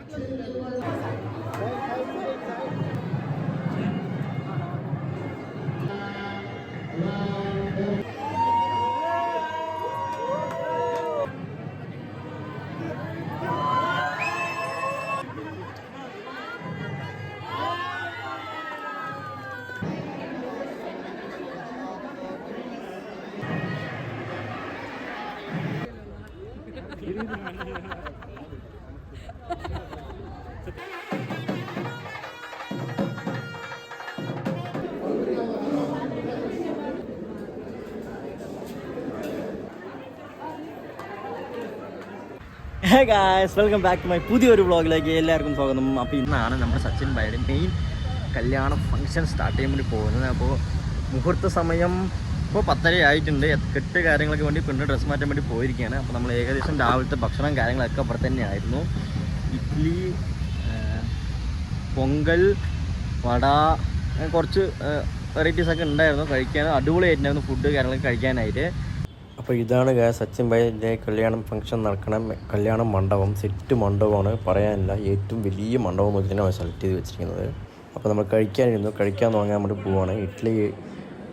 Hey guys, welcome back to my പുതിയൊരു വ്ളോഗിലേക്ക് എല്ലാവർക്കും സ്വാഗതം. അപ്പോൾ ഇന്നാണ് നമ്മുടെ സച്ചിൻ ഭായിയുടെ മെയിൻ കല്യാണ ഫംഗ്ഷൻ സ്റ്റാർട്ട് ചെയ്യാൻ വേണ്ടി പോകുന്നത്. അപ്പോൾ മുഹൂർത്ത സമയം ഇപ്പോൾ 10:30 ആയിട്ടുണ്ട്. കെട്ട് കാര്യങ്ങളൊക്കെ വേണ്ടി പെണ്ണ് ഡ്രസ്സ് മാറ്റാൻ വേണ്ടി പോയിരിക്കുകയാണ്. അപ്പോൾ നമ്മൾ ഏകദേശം രാവിലത്തെ ഭക്ഷണം കാര്യങ്ങളൊക്കെ അവിടെ തന്നെയായിരുന്നു. ഇഡ്ഡലി, പൊങ്കൽ, വട, കുറച്ച് വെറൈറ്റീസൊക്കെ ഉണ്ടായിരുന്നു. കഴിക്കാൻ അടിപൊളിയായിട്ടുണ്ടായിരുന്നു ഫുഡ് കാര്യങ്ങളൊക്കെ കഴിക്കാനായിട്ട്. അപ്പോൾ ഇതാണ് സച്ചിൻ ഭായിൻ്റെ കല്യാണം ഫംഗ്ഷൻ നടക്കണം കല്യാണ മണ്ഡപം. സെറ്റ് മണ്ഡപമാണ്, പറയാനില്ല. ഏറ്റവും വലിയ മണ്ഡപം നോക്കി തന്നെ സെലക്ട് ചെയ്ത് വെച്ചിരിക്കുന്നത്. അപ്പോൾ നമ്മൾ കഴിക്കാൻ തുടങ്ങാൻ വേണ്ടി പോവുകയാണ്. ഇഡ്ഡലി,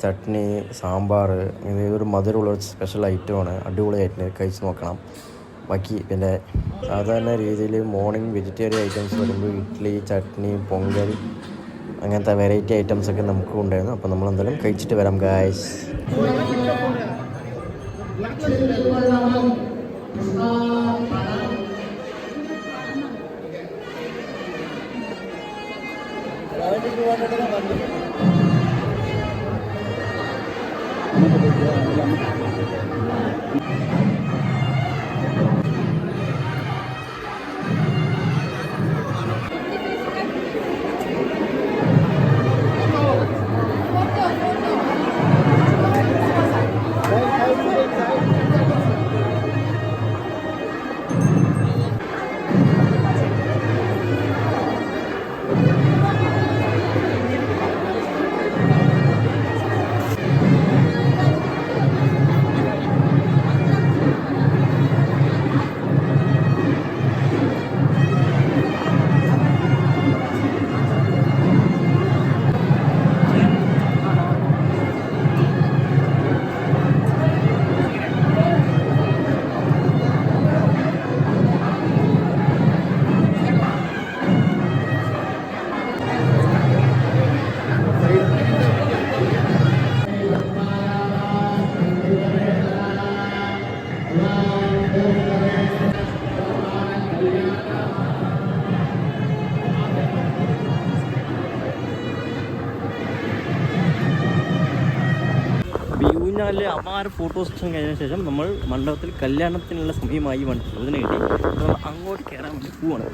ചട്നി, സാമ്പാർ, അങ്ങനെ ഒരു മധുരമുള്ള സ്പെഷ്യൽ ഐറ്റമാണ്. അടിപൊളിയായിട്ട് കഴിച്ച് നോക്കണം. ബാക്കി പിന്നെ സാധാരണ രീതിയിൽ മോർണിംഗ് വെജിറ്റേറിയൻ ഐറ്റംസ് വരുമ്പോൾ ഇഡ്ഡലി, ചട്നി, പൊങ്കൽ, അങ്ങനത്തെ വെറൈറ്റി ഐറ്റംസൊക്കെ നമുക്ക് ഉണ്ടായിരുന്നു. അപ്പോൾ നമ്മളെന്തായാലും കഴിച്ചിട്ട് വരാം ഗായ്സ്. ഊഞ്ഞാലിലെ അപാര ഫോട്ടോ സെഷൻ കഴിഞ്ഞ ശേഷം നമ്മൾ മണ്ഡപത്തിൽ കല്യാണത്തിനുള്ള സമയമായി വണ്ടി അതിന് കിട്ടി. നമ്മൾ അങ്ങോട്ട് കയറാൻ വേണ്ടി പോവാണ്.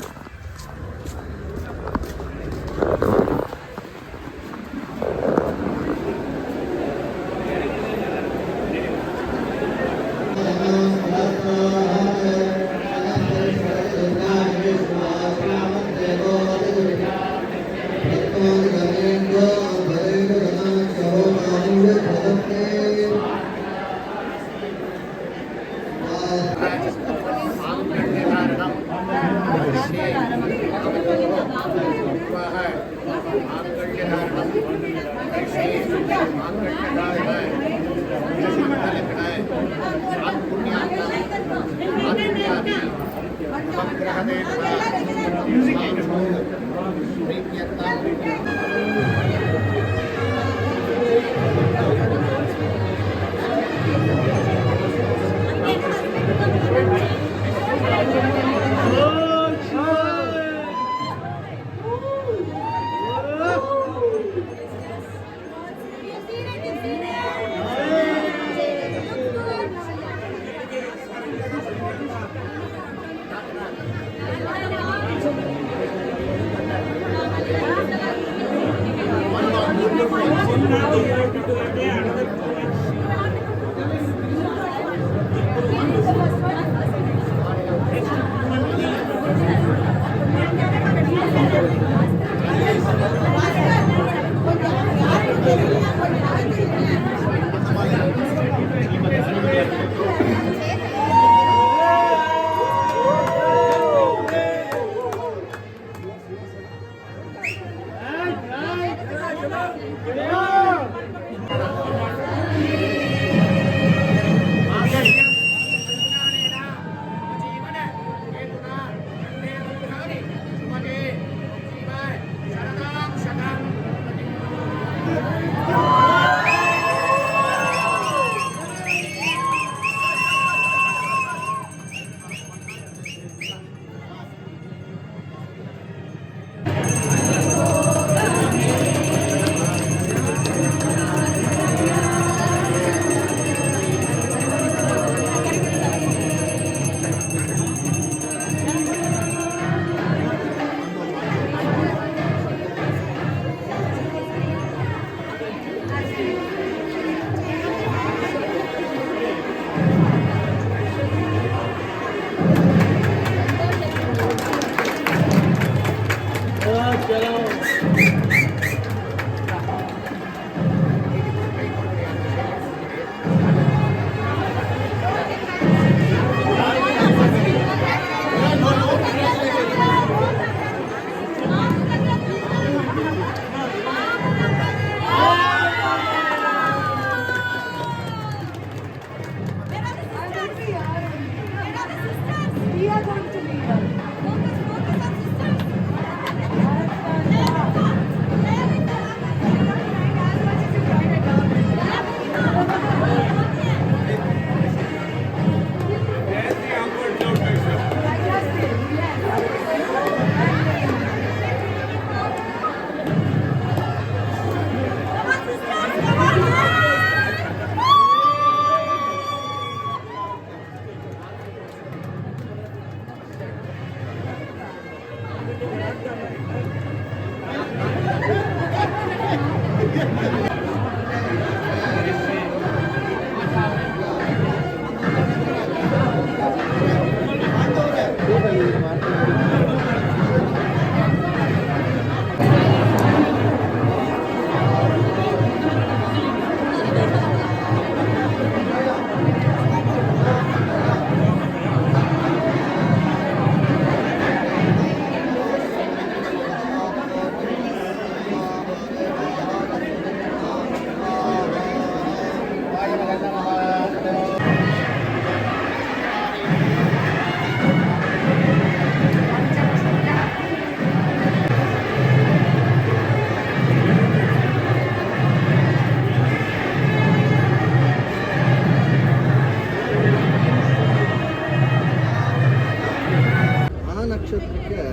ನಕ್ಷತ್ರಕ್ಕೆ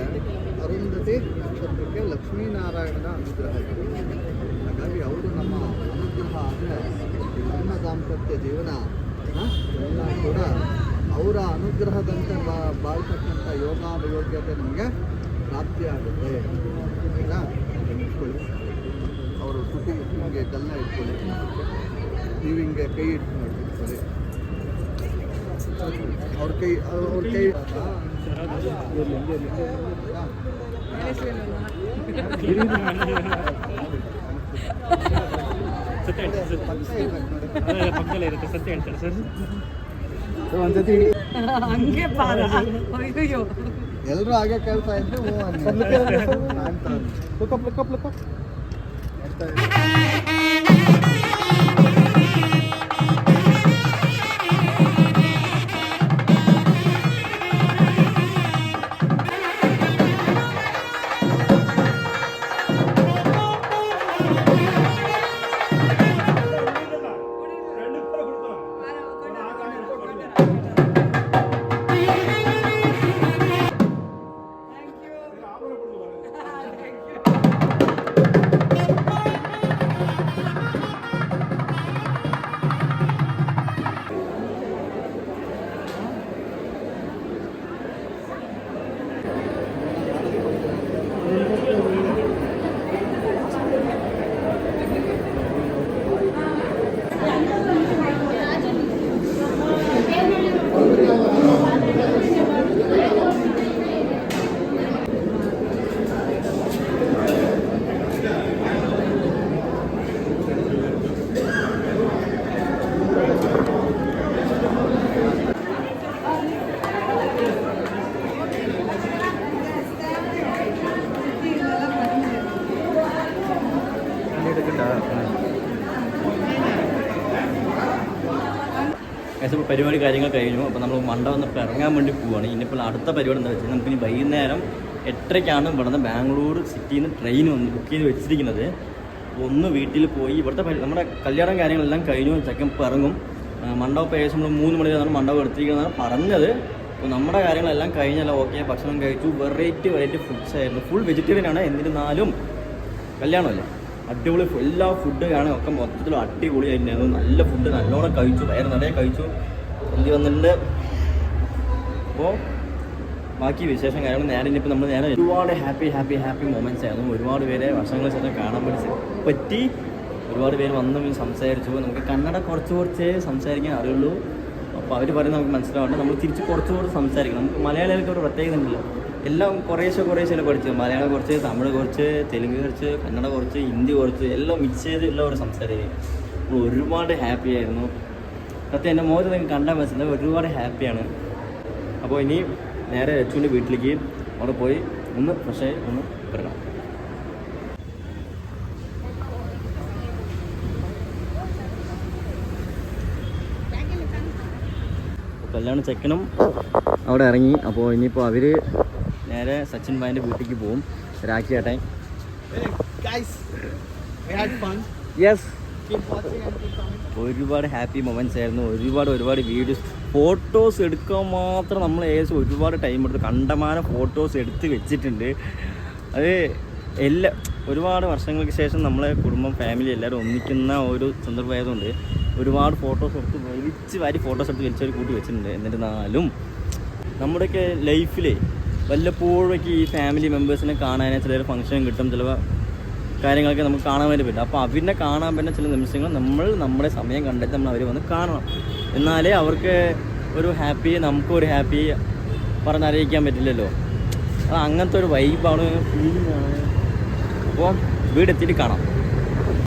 ಅರುಂಧತಿ ನಕ್ಷತ್ರಕ್ಕೆ ಲಕ್ಷ್ಮೀನಾರಾಯಣನ ಅನುಗ್ರಹ ಇದೆ. ಹಾಗಾಗಿ ಅವರು ನಮ್ಮ ಅನುಗ್ರಹ ಅಂದರೆ ನಮ್ಮ ದಾಂಪತ್ಯ ಜೀವನ ಎಲ್ಲ ಕೂಡ ಅವರ ಅನುಗ್ರಹದಂತೆ ಬಾಳ್ತಕ್ಕಂಥ ಯೋಗಾನುಯೋಗ್ಯತೆ ನಮಗೆ ಪ್ರಾಪ್ತಿಯಾಗುತ್ತೆ. ಆಯಿತಾ? ಇಟ್ಕೊಳ್ಳಿ, ಅವರು ತುಟಿ ಹಿಂಗೆ ಗಲ್ಲ ಇಟ್ಕೊಳ್ಳಿ, ನೀವು ಹಿಂಗೆ ಕೈ ಇಟ್ಕೊಳ್ಳಿ, ಅವ್ರ ಕೈ ಪಕ್ಕದಲ್ಲೇ ಇರುತ್ತೆ. ಸತ್ಯ ಹೇಳ್ತಾರೆ ಸರ್. ಎಲ್ಲರೂ ಹಾಗೆ ಕೇಳ್ತಾ ಇದ್ದು പരിപാടി കാര്യങ്ങൾ കഴിഞ്ഞു. അപ്പോൾ നമ്മൾ മണ്ടം വന്നപ്പോൾ ഇറങ്ങാൻ വേണ്ടി പോവുകയാണ്. ഇനിയിപ്പോൾ അടുത്ത പരിപാടി എന്താ വെച്ചാൽ നമുക്കിനി വൈകുന്നേരം 8:30 ഇവിടുന്ന് ബാംഗ്ലൂർ സിറ്റിയിൽ നിന്ന് ട്രെയിൻ ബുക്ക് ചെയ്ത് വെച്ചിരിക്കുന്നത്. ഒന്ന് വീട്ടിൽ പോയി ഇവിടുത്തെ നമ്മുടെ കല്യാണം കാര്യങ്ങളെല്ലാം കഴിഞ്ഞു. ചെക്കൻ ഇപ്പോൾ ഇറങ്ങും. മണ്ഡപം ഏകദേശം നമ്മൾ 3 മണി വരെയാണ് മണ്ഡപം എടുത്തിരിക്കുന്നതാണ് പറഞ്ഞത്. അപ്പോൾ നമ്മുടെ കാര്യങ്ങളെല്ലാം കഴിഞ്ഞാൽ ഓക്കെ, ഭക്ഷണം കഴിച്ചു. വെറൈറ്റി ഫുഡ്സ് ആയിരുന്നു. ഫുൾ വെജിറ്റേറിയൻ ആണ്. എന്നിരുന്നാലും കല്യാണമല്ലേ, അടിപൊളി എല്ലാ ഫുഡ് കാണാൻ ഒക്കെ മൊത്തത്തിൽ അടിപൊളിയായിരുന്നു. നല്ല ഫുഡ് നല്ലോണം കഴിച്ചു, വയറ് നിറയെ കഴിച്ചു. എന്ത് വന്നിട്ടുണ്ട്. അപ്പോൾ ബാക്കി വിശേഷം കാര്യങ്ങൾ നേരെ ഇനിയിപ്പോൾ നമ്മൾ നേരെ ഒരുപാട് ഹാപ്പി മൊമെൻറ്റ്സ് ആയിരുന്നു. ഒരുപാട് പേരെ വർഷങ്ങൾക്ക് ശേഷം കാണാൻ പറ്റി. ഒരുപാട് പേര് വന്ന് സംസാരിച്ചു. നമുക്ക് കന്നഡ കുറച്ച് സംസാരിക്കാൻ അറിയുള്ളൂ. അപ്പോൾ അവർ പറയുന്നത് നമുക്ക് മനസ്സിലാവുന്നുണ്ട്. നമ്മൾ തിരിച്ച് കുറച്ചുകൂടി സംസാരിക്കണം. നമുക്ക് മലയാളികൾക്ക് ഒരു പ്രത്യേകത ഉണ്ടല്ലോ, എല്ലാം കുറേശ്ശെ പഠിച്ചു. മലയാളം കുറച്ച്, തമിഴ് കുറച്ച്, തെലുങ്ക് കുറച്ച്, കന്നഡ കുറച്ച്, ഹിന്ദി കുറച്ച്, എല്ലാം മിക്സ് ചെയ്ത് എല്ലാവരും സംസാരിക്കും. ഒരുപാട് ഹാപ്പി ആയിരുന്നു. സത്യം എൻ്റെ മോഹത്തിൽ നിങ്ങൾക്ക് കണ്ടാൽ മനസ്സിലായി, ഒരുപാട് ഹാപ്പിയാണ്. അപ്പോൾ ഇനി നേരെ അച്ചുവിൻ്റെ വീട്ടിലേക്ക് അവിടെ പോയി ഒന്ന് ഫ്രഷായി ഒന്ന് വരണം. കല്യാണ ചെക്കനും അവിടെ ഇറങ്ങി. അപ്പോൾ ഇനിയിപ്പോൾ അവർ നേരെ സച്ചിൻ ഭായിൻ്റെ വീട്ടിലേക്ക് പോകും. രാഖി ചേട്ടൻ. യെസ്, ഒരുപാട് ഹാപ്പി മൊമെൻറ്റ്സ് ആയിരുന്നു. ഒരുപാട് വീഡിയോസ്, ഫോട്ടോസ് എടുക്കാൻ മാത്രം നമ്മൾ ഏകദേശം ഒരുപാട് ടൈം എടുത്ത് കണ്ടമാനം ഫോട്ടോസ് എടുത്ത് വെച്ചിട്ടുണ്ട്. അത് ഒരുപാട് വർഷങ്ങൾക്ക് ശേഷം നമ്മളെ കുടുംബം, ഫാമിലി എല്ലാവരും ഒന്നിക്കുന്ന ഒരു സന്ദർഭമായതുകൊണ്ട് ഒരുപാട് ഫോട്ടോസ് എടുത്ത് വലിച്ച് ഫോട്ടോസ് എടുത്ത് വലിച്ചൊരു കൂട്ടി വെച്ചിട്ടുണ്ട്. എന്നിരുന്നാലും നമ്മുടെയൊക്കെ ലൈഫിൽ വല്ലപ്പോഴൊക്കെ ഈ ഫാമിലി മെമ്പേഴ്സിനെ കാണാൻ ചില ഫംഗ്ഷൻ കിട്ടും, ചില കാര്യങ്ങളൊക്കെ നമുക്ക് കാണാൻ വേണ്ടി പറ്റും. അപ്പോൾ അവരിനെ കാണാൻ പറ്റുന്ന ചില നിമിഷങ്ങൾ നമ്മുടെ സമയം കണ്ടെത്തി നമ്മൾ അവർ വന്ന് കാണണം. എന്നാലേ അവർക്ക് ഒരു ഹാപ്പി, നമുക്കൊരു ഹാപ്പി പറഞ്ഞറിയിക്കാൻ പറ്റില്ലല്ലോ. അത് അങ്ങനത്തെ ഒരു വൈബാണ്, ഫീലിംഗ് ആണ്. അപ്പോൾ വീടെത്തിയിട്ട് കാണാം.